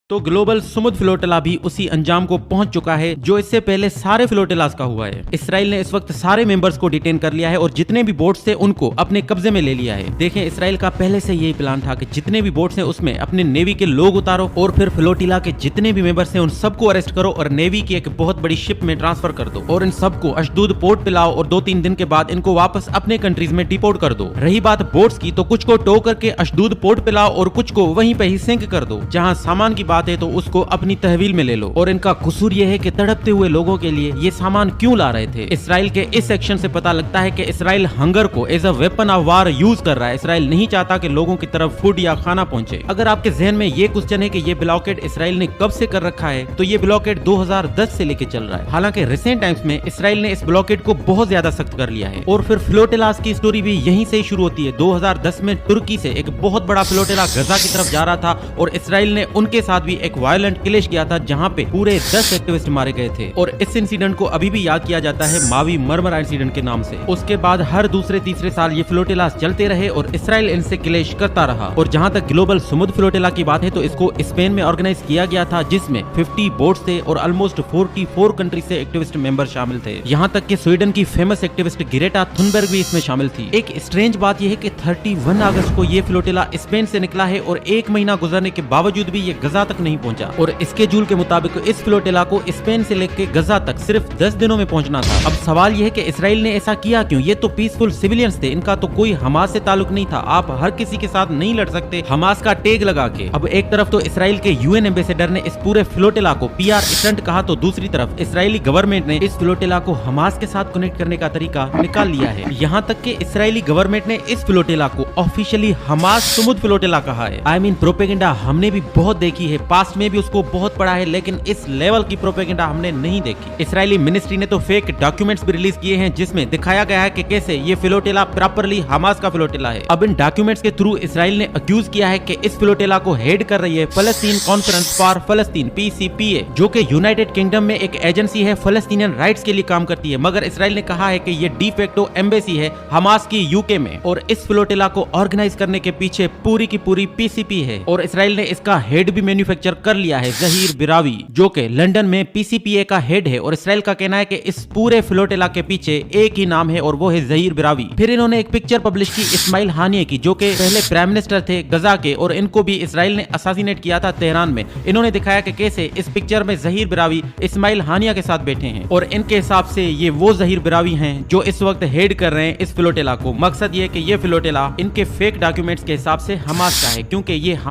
तो ग्लोबल समुद्र फ्लोटिला भी उसी अंजाम को पहुंच चुका है जो इससे पहले सारे फ्लोटिलास का हुआ है। इसराइल ने इस वक्त सारे मेंबर्स को डिटेन कर लिया है और जितने भी बोट्स थे उनको अपने कब्जे में ले लिया है। देखें, इसराइल का पहले से यही प्लान था कि जितने भी बोट्स हैं उसमें अपने नेवी के लोग उतारो और फिर फ्लोटिला के जितने भी मेंबर्स हैं उन सबको अरेस्ट करो और नेवी की एक बहुत बड़ी शिप में ट्रांसफर कर दो और इन सबको अशदूद पोर्ट पिलाओ और 2-3 दिन के बाद इनको वापस अपने कंट्रीज में डिपोर्ट कर दो। रही बात बोट्स की, तो कुछ को टो करके अशदूद पोर्ट पिलाओ और कुछ को वहीं पे ही सिंक कर दो। जहाँ सामान की बात है तो उसको अपनी तहवील में ले लो। और इनका कसूर यह है कि तड़पते हुए लोगों के लिए ये सामान क्यों ला रहे थे। इसराइल के इस सेक्शन से पता लगता है कि इसराइल हंगर को as a weapon of war use कर रहा है। इसराइल नहीं चाहता कि लोगों की तरफ फूड या खाना पहुंचे। अगर आपके जहन में ये क्वेश्चन है कि ये ब्लॉकेड इसराइल ने कब से कर रखा है, तो ये ब्लॉकेड 2010 से लेके चल रहा है। हालांकि रिसेंट टाइम्स में इसराइल ने इस ब्लॉकेड को बहुत ज्यादा सख्त कर लिया है। और फिर फ्लोटिलास की स्टोरी भी यहीं से शुरू होती है। 2010 में तुर्की से एक बहुत बड़ा फ्लोटिला गजा की तरफ जा रहा था और इसराइल ने उनके साथ भी एक वायलेंट क्लैश किया था जहां पे पूरे 10 एक्टिविस्ट मारे गए थे। और इस इंसिडेंट को अभी भी याद किया जाता है मावी मरमरा इंसिडेंट के नाम से। उसके बाद हर दूसरे तीसरे साल ये फ्लोटिलास चलते रहे और इसराइल इनसे क्लैश करता रहा। और जहां तक ग्लोबल समुद्र फ्लोटिला की बात है तो इसको स्पेन में ऑर्गेनाइज किया गया था, जिसमें 50 बोट्स थे और ऑलमोस्ट 44 कंट्री से एक्टिविस्ट मेंबर शामिल थे। यहाँ तक कि स्वीडन की फेमस एक्टिविस्ट ग्रेटा थुनबर्ग भी इसमें शामिल थी। एक स्ट्रेंज बात यह है कि 31 अगस्त को ये फ्लोटिला स्पेन से निकला है और 1 महीना गुजरने के बावजूद भी ये गजा तक नहीं पहुंचा। और स्केड्यूल के मुताबिक इस फ्लोटिला को स्पेन से लेकर गजा तक सिर्फ 10 दिनों में पहुंचना था। अब सवाल यह है कि इसराइल ने ऐसा किया क्यों। ये तो पीसफुल सिविलियंस थे, इनका तो कोई हमास से ताल्लुक नहीं था। आप हर किसी के साथ नहीं लड़ सकते हमास का टैग लगा के। अब एक तरफ तो इसराइल के यूएन एम्बेसडर ने इस पूरे फ्लोटिला को पीआर स्टंट कहा, तो दूसरी तरफ इसराइली गवर्नमेंट ने इस फ्लोटिला को हमास के साथ कनेक्ट करने का तरीका निकाल लिया है। यहाँ तक कि इसराइली गवर्नमेंट ने इस फ्लोटिला को ऑफिशियली हमास समुद्र फ्लोटिला कहा है। आई मीन प्रोपेगेंडा हमने भी बहुत देखी है, पास्ट में भी उसको बहुत पढ़ा है, लेकिन इस लेवल की प्रोपेगेंडा हमने नहीं देखी। इसराइली मिनिस्ट्री ने तो फेक डॉक्यूमेंट्स भी रिलीज किए हैं जिसमें दिखाया गया है कि कैसे ये फ्लोटिला प्रॉपरली हमास का फ्लोटिला है। अब इन डॉक्यूमेंट्स के थ्रू इसराइल ने अक्यूज किया है कि इस फ्लोटिला को हेड कर रही है फलस्तीन कॉन्फ्रेंस फॉर फलस्तीन PCPA, जो कि यूनाइटेड किंगडम में एक एजेंसी है, फलस्तीनियन राइट्स के लिए काम करती है। मगर इसराइल ने कहा है कि ये डी फैक्टो एम्बेसी है हमास की यूके में और इस फ्लोटिला को ऑर्गेनाइज करने के पीछे पूरी की पूरी PCP है। और इसराइल ने इसका हेड भी मैन्युफैक्चर कर लिया है, जहीर बिरावी, जो कि लंदन में PCPA का हेड है। और इसराइल का कहना है कि इस पूरे फ्लोटिला के पीछे एक ही नाम है और वो है जहीर बिरावी। फिर इन्होंने एक पिक्चर पब्लिश की इस्माइल हानिया की, जो कि पहले प्राइम मिनिस्टर थे गजा के और इनको भी इसराइल ने असासिनेट किया था तेहरान में। इन्होंने दिखाया कि कैसे इस पिक्चर में जहीर बिरावी इस्माइल हानिया के साथ बैठे हैं और इनके हिसाब से ये वो जहीर बिरावी हैं जो इस वक्त हेड कर रहे हैं इस फ्लोटिला को। मकसद ये कि ये फ्लोटिला इनके फेक डॉक्यूमेंट्स के हिसाब से हमास का है, क्योंकि ये